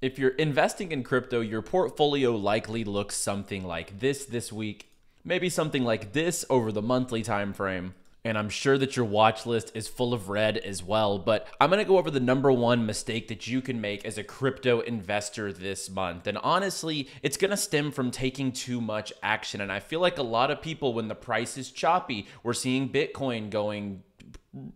If you're investing in crypto, your portfolio likely looks something like this week, maybe something like this over the monthly time frame. And I'm sure that your watch list is full of red as well, but I'm going to go over the number one mistake that you can make as a crypto investor this month. And honestly, it's going to stem from taking too much action. And I feel like a lot of people, when the price is choppy, we're seeing Bitcoin going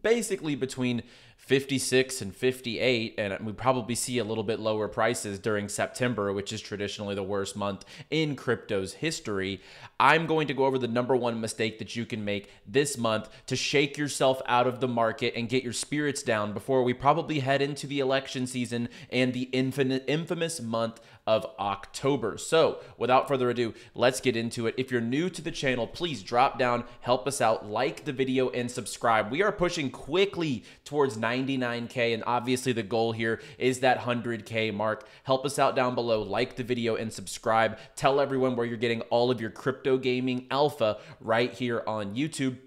basically between 56 and 58, and we probably see a little bit lower prices during September, which is traditionally the worst month in crypto's history. I'm going to go over the number one mistake that you can make this month to shake yourself out of the market and get your spirits down before we probably head into the election season and the infamous month of October. So without further ado, let's get into it. If you're new to the channel, please drop down, help us out, like the video, and subscribe. We are pushing quickly towards 99K, and obviously the goal here is that 100K mark. Help us out down below, like the video, and subscribe. Tell everyone where you're getting all of your crypto gaming alpha right here on YouTube.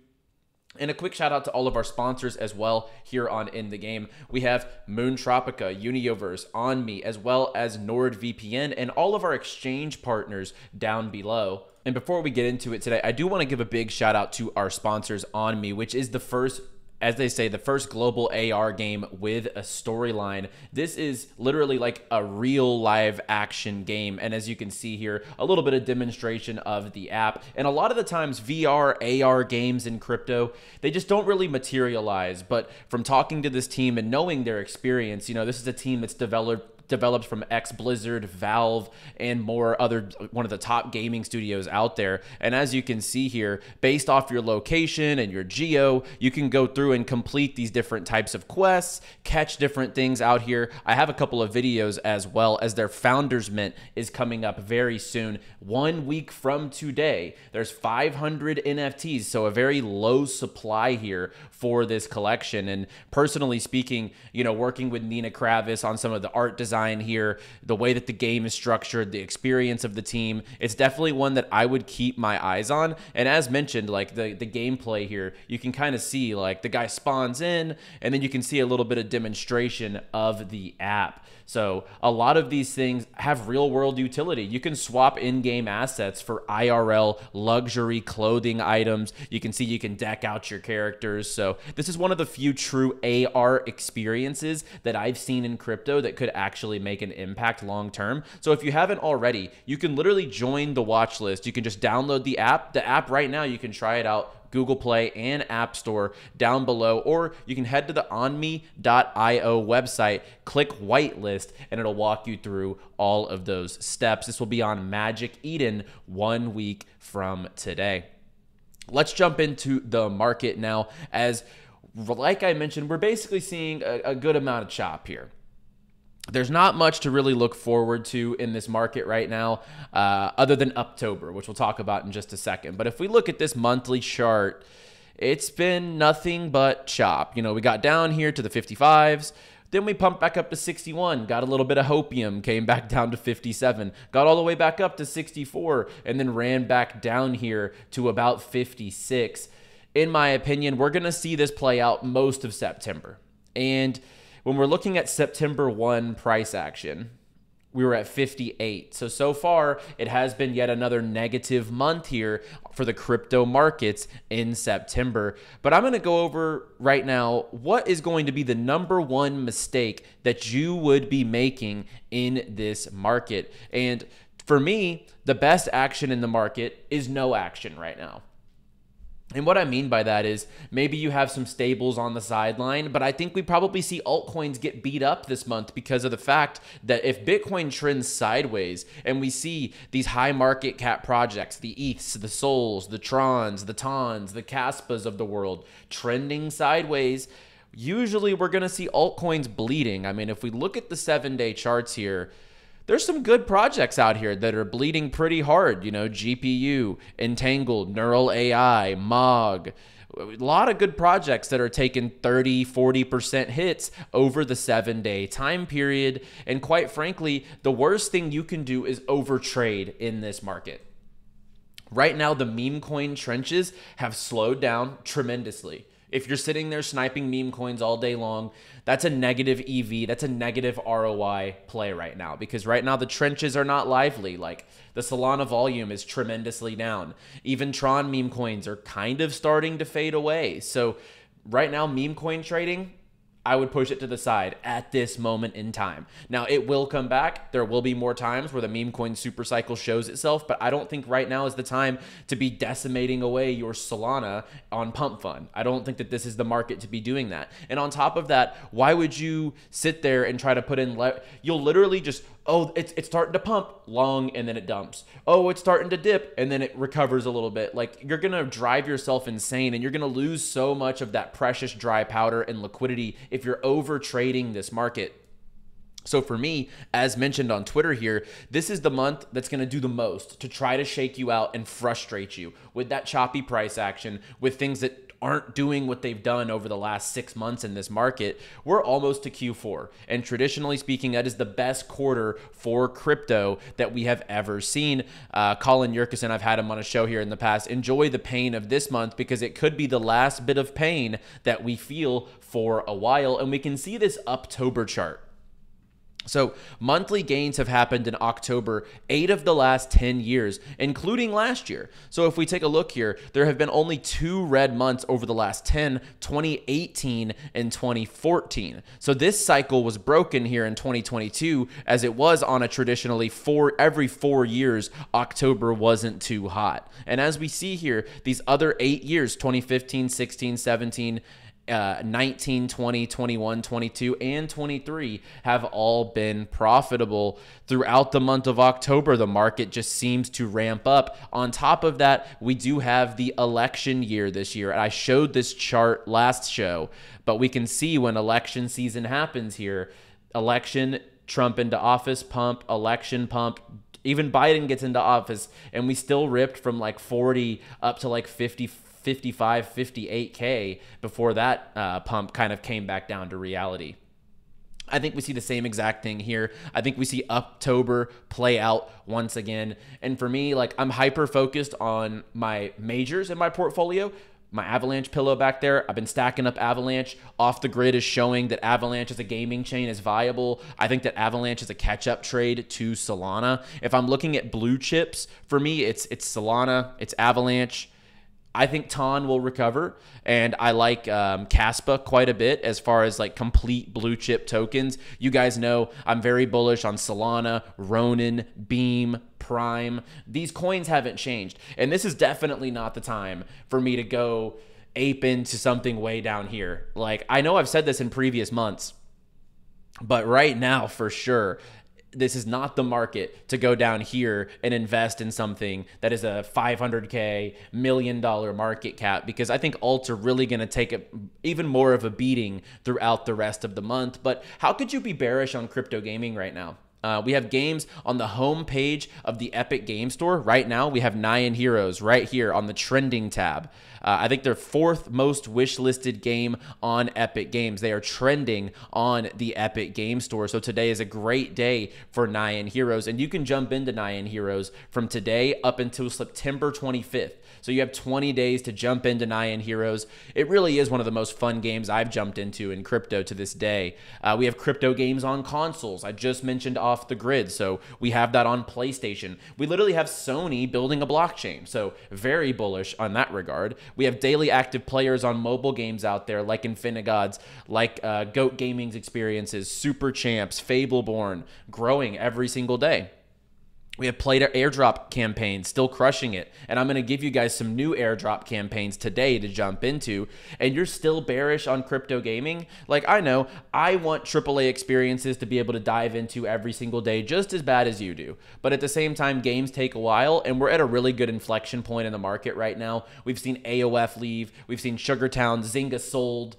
And a quick shout out to all of our sponsors as well here on In the Game. We have Moon Tropica, Universe, 𝗓𝗎, as well as NordVPN, and all of our exchange partners down below. And before we get into it today, I do want to give a big shout out to our sponsors, 𝗓𝗎, which is the first, as they say, the first global AR game with a storyline. This is literally like a real live action game. And as you can see here, a little bit of demonstration of the app. And a lot of the times VR, AR games in crypto, they just don't really materialize. But from talking to this team and knowing their experience, you know, this is a team that's developed from Blizzard, Valve, and more other, one of the top gaming studios out there. And as you can see here, based off your location and your geo, you can go through and complete these different types of quests, catch different things out here. I have a couple of videos as well, as their Founders Mint is coming up very soon. 1 week from today, there's 500 NFTs, so a very low supply here for this collection. And personally speaking, you know, working with 𝗓𝗓𝗏𝗧 on some of the art design here, the way that the game is structured, the experience of the team, it's definitely one that I would keep my eyes on. And as mentioned, like the gameplay here, you can kind of see like the guy spawns in, and then you can see a little bit of demonstration of the app. So a lot of these things have real world utility. You can swap in-game assets for IRL luxury clothing items. You can see you can deck out your characters. So this is one of the few true AR experiences that I've seen in crypto that could actually make an impact long term. So if you haven't already, you can literally join the watch list. You can just download the app. The app right now, you can try it out. Google Play and App Store down below, or you can head to the 𝗓𝗎.io website, click whitelist, and it'll walk you through all of those steps. This will be on Magic Eden 1 week from today. Let's jump into the market now. As like I mentioned, we're basically seeing a good amount of chop here. There's not much to really look forward to in this market right now, other than October, which we'll talk about in just a second. But if we look at this monthly chart, it's been nothing but chop. You know, we got down here to the 55s. Then we pumped back up to 61, got a little bit of hopium, came back down to 57, got all the way back up to 64, and then ran back down here to about 56. In my opinion, we're going to see this play out most of September. And when we're looking at September 1 price action, we were at 58. So far, it has been yet another negative month here for the crypto markets in September. But I'm going to go over right now what is going to be the number one mistake that you would be making in this market. And for me, the best action in the market is no action right now. And what I mean by that is maybe you have some stables on the sideline, but I think we probably see altcoins get beat up this month because of the fact that if Bitcoin trends sideways and we see these high market cap projects, the 𝗍𝗓s, the Sols, the Trons, the Tons, the Caspas of the world trending sideways, usually we're going to see altcoins bleeding. I mean, if we look at the 7-day charts here, there's some good projects out here that are bleeding pretty hard. You know, GPU, Entangled, Neural AI, MOG. A lot of good projects that are taking 30, 40% hits over the 7-day time period. And quite frankly, the worst thing you can do is overtrade in this market. Right now, the meme coin trenches have slowed down tremendously. If you're sitting there sniping meme coins all day long, that's a negative EV, that's a negative ROI play right now, because right now the trenches are not lively. Like, the Solana volume is tremendously down. Even Tron meme coins are kind of starting to fade away. So right now, meme coin trading, I would push it to the side at this moment in time. Now, it will come back. There will be more times where the meme coin super cycle shows itself, but I don't think right now is the time to be decimating away your Solana on pump fund. I don't think that this is the market to be doing that. And on top of that, why would you sit there and try to put in, you'll literally just, oh, it's starting to pump long and then it dumps. Oh, it's starting to dip and then it recovers a little bit. Like, you're going to drive yourself insane and you're going to lose so much of that precious dry powder and liquidity if you're over trading this market. So for me, as mentioned on Twitter here, this is the month that's going to do the most to try to shake you out and frustrate you with that choppy price action, with things that aren't doing what they've done over the last 6 months in this market. We're almost to Q4. And traditionally speaking, that is the best quarter for crypto that we have ever seen. 𝗨𝗟𝗡𝗧, I've had him on a show here in the past. Enjoy the pain of this month, because it could be the last bit of pain that we feel for a while. And we can see this October chart. So monthly gains have happened in October 8 of the last 10 years, including last year. So if we take a look here, there have been only 2 red months over the last 10, 2018 and 2014. So this cycle was broken here in 2022, as it was on a traditionally every 4 years, October wasn't too hot. And as we see here, these other 8 years, 2015, 16, 17, 19, 20, 21, 22, and 23 have all been profitable throughout the month of October. The market just seems to ramp up. On top of that, we do have the election year this year. I showed this chart last show, but we can see when election season happens here, election, Trump into office pump, election pump, even Biden gets into office, and we still ripped from like 40 up to like 55, 58K before that pump kind of came back down to reality. I think we see the same exact thing here. I think we see October play out once again. And for me, like, I'm hyper focused on my majors in my portfolio. My Avalanche pillow back there, I've been stacking up Avalanche. Off the Grid is showing that Avalanche as a gaming chain is viable. I think that Avalanche is a catch-up trade to Solana. If I'm looking at blue chips, for me, it's Solana, it's Avalanche. I think TON will recover, and I like 𝗂𝗧𝗧 quite a bit as far as like complete blue chip tokens. You guys know I'm very bullish on Solana, Ronin, Beam, Prime. These coins haven't changed, and this is definitely not the time for me to go ape into something way down here. Like, I know I've said this in previous months, but right now for sure, this is not the market to go down here and invest in something that is a 500K, $1 million market cap, because I think alts are really going to take even more of a beating throughout the rest of the month. But how could you be bearish on crypto gaming right now? We have games on the home page of the Epic Game Store. Right now, we have Nyan Heroes right here on the trending tab. I think their 4th most wish-listed game on Epic Games. They are trending on the Epic Game Store. So today is a great day for Nyan Heroes. And you can jump into Nyan Heroes from today up until September 25th. So you have 20 days to jump into Nyan Heroes. It really is one of the most fun games I've jumped into in crypto to this day. We have crypto games on consoles. I just mentioned Off the Grid, so we have that on PlayStation. We literally have Sony building a blockchain, so very bullish on that regard. We have daily active players on mobile games out there like 𝗫𝗏𝗏𝗏𝗏𝗏, like Goat Gaming's experiences, Super Champs, Fableborn, growing every single day. We have played our airdrop campaign, still crushing it. And I'm going to give you guys some new airdrop campaigns today to jump into. And you're still bearish on crypto gaming? Like, I know, I want AAA experiences to be able to dive into every single day just as bad as you do. But at the same time, games take a while, and we're at a really good inflection point in the market right now. We've seen AOF leave. We've seen SugarTown, Zynga sold.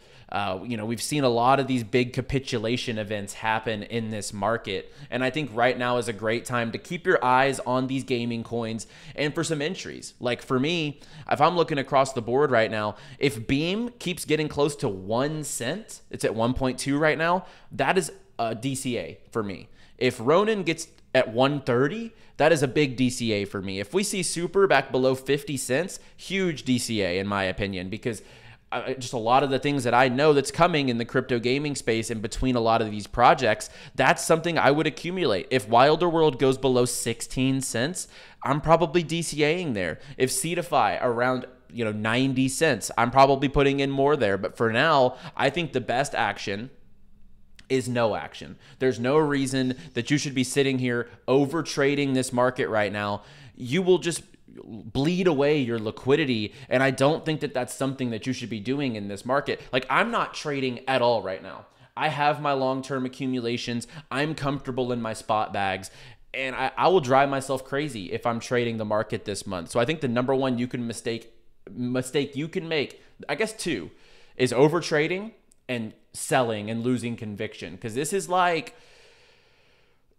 We've seen a lot of these big capitulation events happen in this market. And I think right now is a great time to keep your eyes on these gaming coins and for some entries. Like for me, if I'm looking across the board right now, if Beam keeps getting close to 1 cent, it's at 1.2 right now, that is a DCA for me. If Ronin gets at 130, that is a big DCA for me. If we see Super back below 50 cents, huge DCA in my opinion, because just a lot of the things that I know that's coming in the crypto gaming space in between a lot of these projects, that's something I would accumulate. If Wilder World goes below 16 cents, I'm probably DCAing there. If 𝗖𝗢𝗡 around 90 cents, I'm probably putting in more there. But for now, I think the best action is no action. There's no reason that you should be sitting here over trading this market right now. You will just bleed away your liquidity, and I don't think that that's something that you should be doing in this market. Like, I'm not trading at all right now. I have my long-term accumulations. I'm comfortable in my spot bags, and I will drive myself crazy if I'm trading the market this month. So I think the number one mistake you can make, I guess two, is over trading and selling and losing conviction. Because this is like,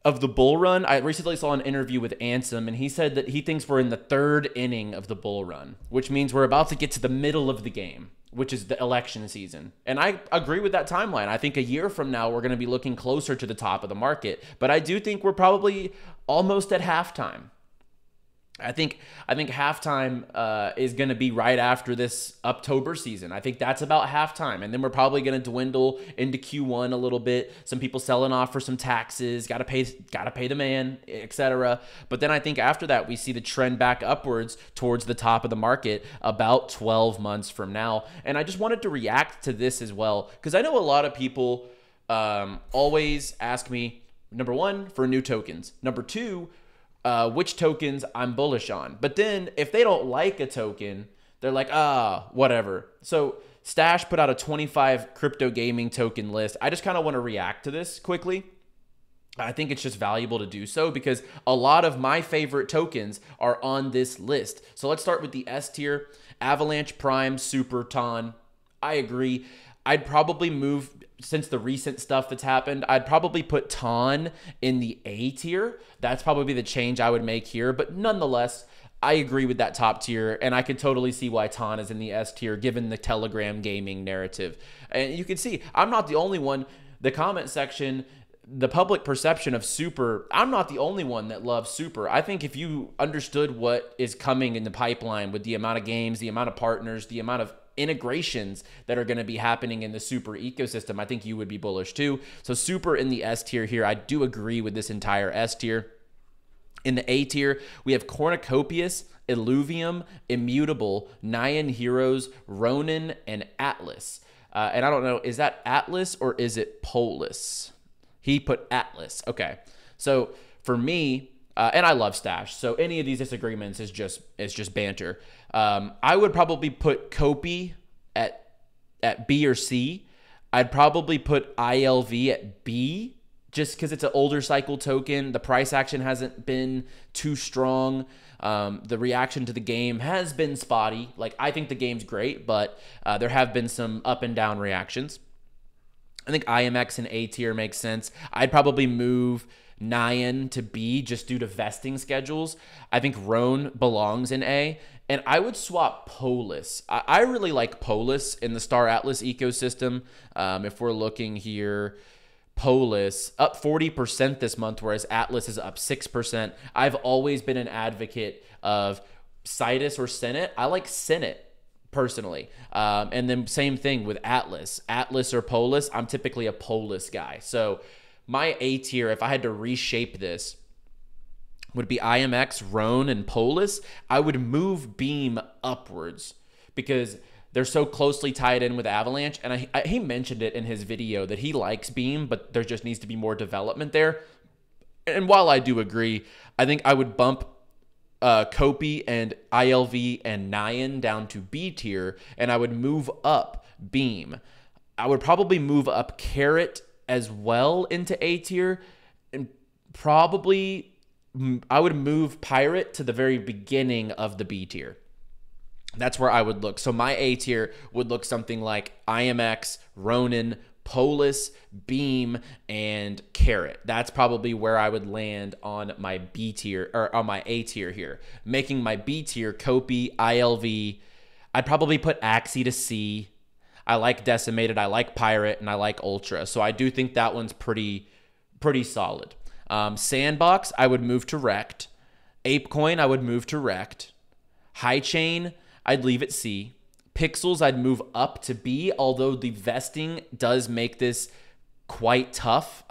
of the bull run, I recently saw an interview with Ansem, and he said that he thinks we're in the third inning of the bull run, which means we're about to get to the middle of the game, which is the election season. And I agree with that timeline. I think a year from now, we're going to be looking closer to the top of the market. But I do think we're probably almost at halftime. I think halftime is going to be right after this October season. I think that's about halftime. And then we're probably going to dwindle into Q1 a little bit. Some people selling off for some taxes, got to pay the man, etc. But then I think after that, we see the trend back upwards towards the top of the market about 12 months from now. And I just wanted to react to this as well, because I know a lot of people always ask me, number one, for new tokens. Number two, which tokens I'm bullish on. But then if they don't like a token, they're like, whatever. So Stash put out a 25 crypto gaming token list. I just kind of want to react to this quickly. I think it's just valuable to do so because a lot of my favorite tokens are on this list. So let's start with the S tier. Avalanche Prime Super Ton. I agree. I'd probably move, since the recent stuff that's happened, I'd probably put Ton in the A tier. That's probably the change I would make here. But nonetheless, I agree with that top tier, and I could totally see why Ton is in the S tier given the Telegram gaming narrative. And you can see, I'm not the only one. The comment section, the public perception of Super, I'm not the only one that loves Super. I think if you understood what is coming in the pipeline with the amount of games, the amount of partners, the amount of integrations that are going to be happening in the Super ecosystem, I think you would be bullish too. So Super in the S tier here. I do agree with this entire S tier. In the A tier, we have Cornucopias, Illuvium, Immutable, Nyan Heroes, Ronin, and Atlas. And I don't know, is that Atlas or is it Polis? He put Atlas. Okay. So for me, and I love Stash, so any of these disagreements is just banter. I would probably put Copy at B or C. I'd probably put ILV at B, just because it's an older cycle token. The price action hasn't been too strong. The reaction to the game has been spotty. Like, I think the game's great, but there have been some up and down reactions. I think IMX in A tier makes sense. I'd probably move Nyan to B just due to vesting schedules. I think Roan belongs in A. And I would swap Polis. I really like Polis in the Star Atlas ecosystem. If we're looking here, Polis up 40% this month, whereas Atlas is up 6%. I've always been an advocate of Citus or Senate. I like Senate personally. And then same thing with Atlas. Atlas or Polis, I'm typically a Polis guy. So my A tier, if I had to reshape this, would be IMX, Roan, and Polis. I would move Beam upwards because they're so closely tied in with Avalanche. And he mentioned it in his video that he likes Beam, but there just needs to be more development there. And while I do agree, I think I would bump Copy and ILV and Nyan down to B tier, and I would move up Beam. I would probably move up Carrot as well into A tier, and probably I would move Pirate to the very beginning of the B tier. That's where I would look. So my A tier would look something like IMX, Ronin, Polis, Beam, and Carrot. That's probably where I would land on my B tier, or on my A tier here. Making my B tier Copy, ILV. I'd probably put Axie to C. I like Decimated, I like Pirate, and I like Ultra. So I do think that one's pretty solid. Sandbox, I would move to Rect. ApeCoin, I would move to Rect. High Chain, I'd leave at C. pixels I'd move up to B, although the vesting does make this quite tough.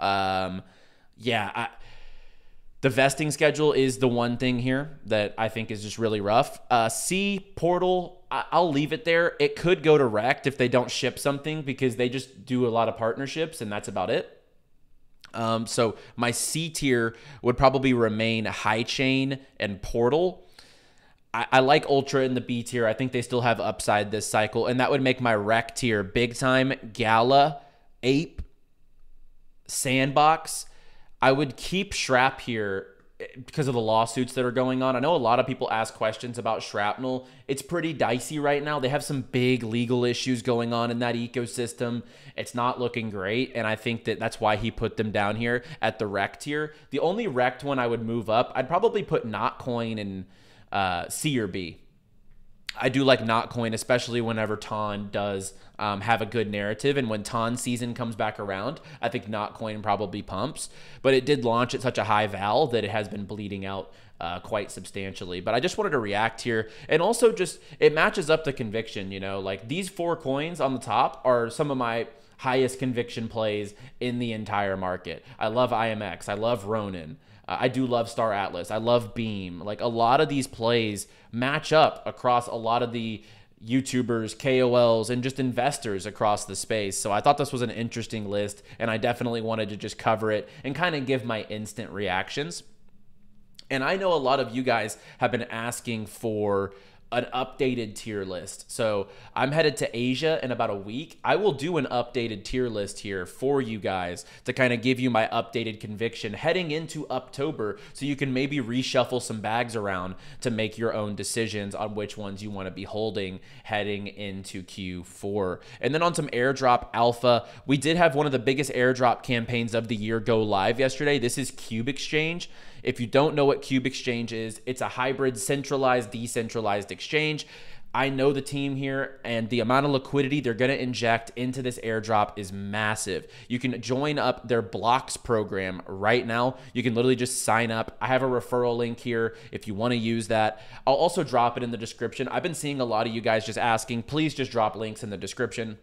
The vesting schedule is the one thing here that I think is just really rough. C, Portal, I'll leave it there. It could go to Rect if they don't ship something, because they just do a lot of partnerships, and that's about it. So my C tier would probably remain High Chain and Portal. I like Ultra in the B tier. I think they still have upside this cycle, and that would make my Rec tier Big Time, Gala, Ape, Sandbox. I would keep Shrap here because of the lawsuits that are going on. I know a lot of people ask questions about Shrapnel. It's pretty dicey right now. They have some big legal issues going on in that ecosystem. It's not looking great, and I think that that's why he put them down here at the Rec tier. The only Rect one I would move up, I'd probably put Notcoin in C or B. I do like Notcoin, especially whenever Ton does have a good narrative. And when Ton season comes back around, I think Notcoin probably pumps. But it did launch at such a high val that it has been bleeding out quite substantially. But I just wanted to react here. And also just, it matches up the conviction, you know, like these 4 coins on the top are some of my highest conviction plays in the entire market. I love IMX. I love Ronin. I do love Star Atlas. I love Beam. Like, a lot of these plays match up across a lot of the YouTubers, KOLs, and just investors across the space. So I thought this was an interesting list, and I definitely wanted to just cover it and kind of give my instant reactions. And I know a lot of you guys have been asking for an updated tier list. So I'm headed to Asia in about a week. I will do an updated tier list here for you guys to kind of give you my updated conviction heading into October, so you can maybe reshuffle some bags around to make your own decisions on which ones you want to be holding heading into Q4. And then on some airdrop alpha, we did have one of the biggest airdrop campaigns of the year go live yesterday. This is 𝗬𝗢𝗥𝗟𝗑. If you don't know what 𝗬𝗢𝗥𝗟𝗑 is, it's a hybrid centralized, decentralized exchange. I know the team here, and the amount of liquidity they're going to inject into this airdrop is massive. You can join up their blocks program right now. You can literally just sign up. I have a referral link here if you want to use that. I'll also drop it in the description. I've been seeing a lot of you guys just asking, please just drop links in the description.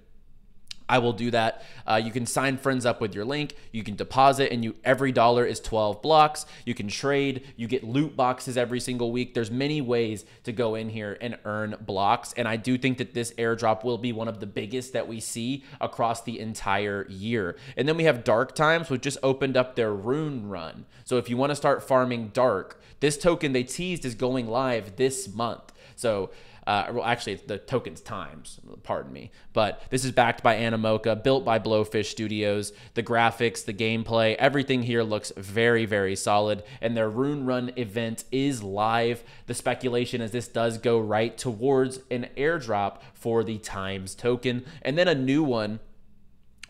I will do that. You can sign friends up with your link. You can deposit, and every dollar is 12 blocks. You can trade. You get loot boxes every single week. There's many ways to go in here and earn blocks. And I do think that this airdrop will be one of the biggest that we see across the entire year. And then we have Dark Times, which just opened up their rune run. So if you want to start farming dark, this token they teased is going live this month. So well, actually, it's the token's times, pardon me. But this is backed by Animoca, built by Blowfish Studios. The graphics, the gameplay, everything here looks very, very solid. And their Rune Run event is live. The speculation is this does go right towards an airdrop for the Times token. And then a new one,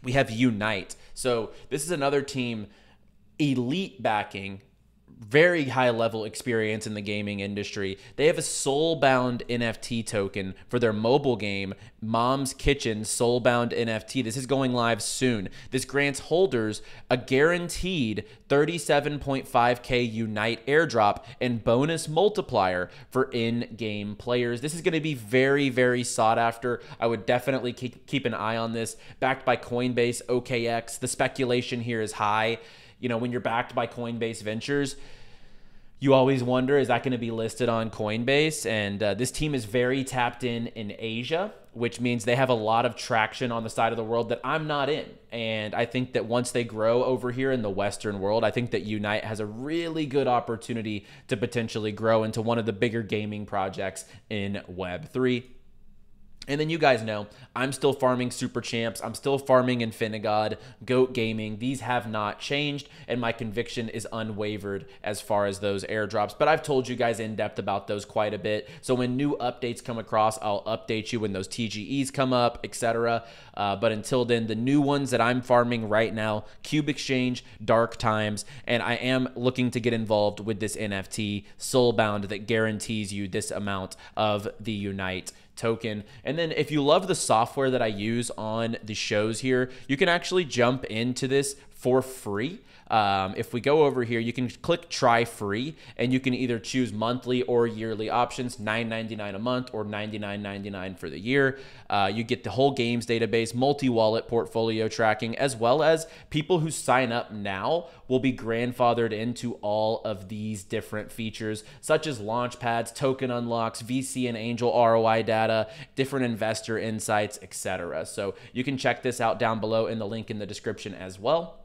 we have Unite. So this is another team, elite backing, very high level experience in the gaming industry. They have a soulbound NFT token for their mobile game, Mom's Kitchen Soulbound NFT. This is going live soon. This grants holders a guaranteed 37.5K Unite airdrop and bonus multiplier for in-game players. This is going to be very, very sought after. I would definitely keep an eye on this. Backed by Coinbase, OKX. The speculation here is high. You know, when you're backed by Coinbase Ventures, you always wonder, is that going to be listed on Coinbase? And this team is very tapped in Asia, which means they have a lot of traction on the side of the world that I'm not in. And I think that once they grow over here in the Western world, I think that Unite has a really good opportunity to potentially grow into one of the bigger gaming projects in Web3. And then you guys know, I'm still farming Super Champs. I'm still farming Infinigod, Goat Gaming. These have not changed, and my conviction is unwavered as far as those airdrops. But I've told you guys in depth about those quite a bit. So when new updates come across, I'll update you when those TGEs come up, etc. But until then, the new ones that I'm farming right now, 𝗬𝗢𝗥𝗟𝗑, Dark Times, and I am looking to get involved with this NFT, Soulbound, that guarantees you this amount of the Unite token. And then if you love the software that I use on the shows here, you can actually jump into this for free. If we go over here, you can click try free, and you can either choose monthly or yearly options, $9.99 a month or $99.99 for the year. You get the whole games database, multi-wallet portfolio tracking, as well as people who sign up now will be grandfathered into all of these different features, such as launch pads, token unlocks, VC and angel ROI data, different investor insights, etc. So you can check this out down below in the link in the description as well.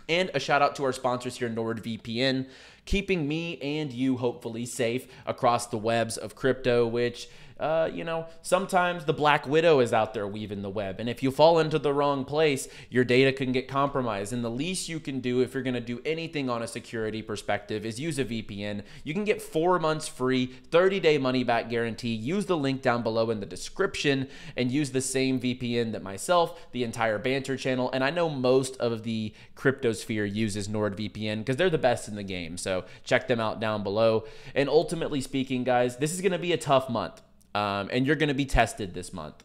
And a shout out to our sponsors here, NordVPN, keeping me and you hopefully safe across the webs of crypto, which, you know, sometimes the Black Widow is out there weaving the web. And if you fall into the wrong place, your data can get compromised. And the least you can do if you're going to do anything on a security perspective is use a VPN. You can get 4 months free, 30-day money-back guarantee. Use the link down below in the description and use the same VPN that myself, the entire Banter channel, and I know most of the cryptosphere uses NordVPN because they're the best in the game. So check them out down below. And ultimately speaking, guys, this is going to be a tough month. And you're going to be tested this month.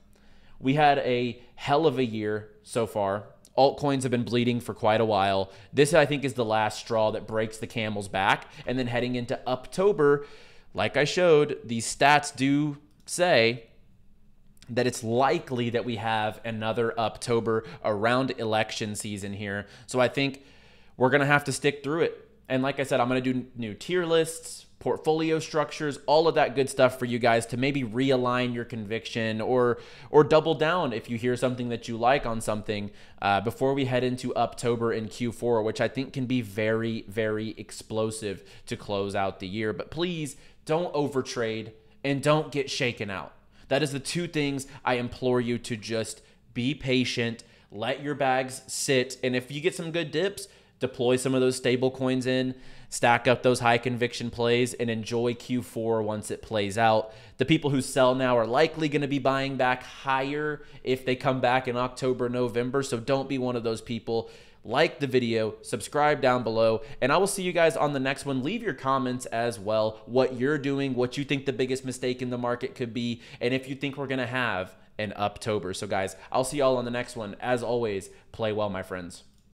We had a hell of a year so far. Altcoins have been bleeding for quite a while. This, I think, is the last straw that breaks the camel's back. And then heading into October, like I showed, these stats do say that it's likely that we have another October around election season here. So I think we're going to have to stick through it. And like I said, I'm going to do new tier lists, portfolio structures, all of that good stuff for you guys to maybe realign your conviction or double down if you hear something that you like on something before we head into October in Q4, which I think can be very, very explosive to close out the year. But please don't overtrade and don't get shaken out. That is the two things I implore you to just be patient, let your bags sit, and if you get some good dips, deploy some of those stable coins in, stack up those high conviction plays, and enjoy Q4 once it plays out. The people who sell now are likely going to be buying back higher if they come back in October, November, so don't be one of those people. Like the video, subscribe down below, and I will see you guys on the next one. Leave your comments as well, what you're doing, what you think the biggest mistake in the market could be, and if you think we're going to have an October. So guys, I'll see y'all on the next one. As always, play well, my friends.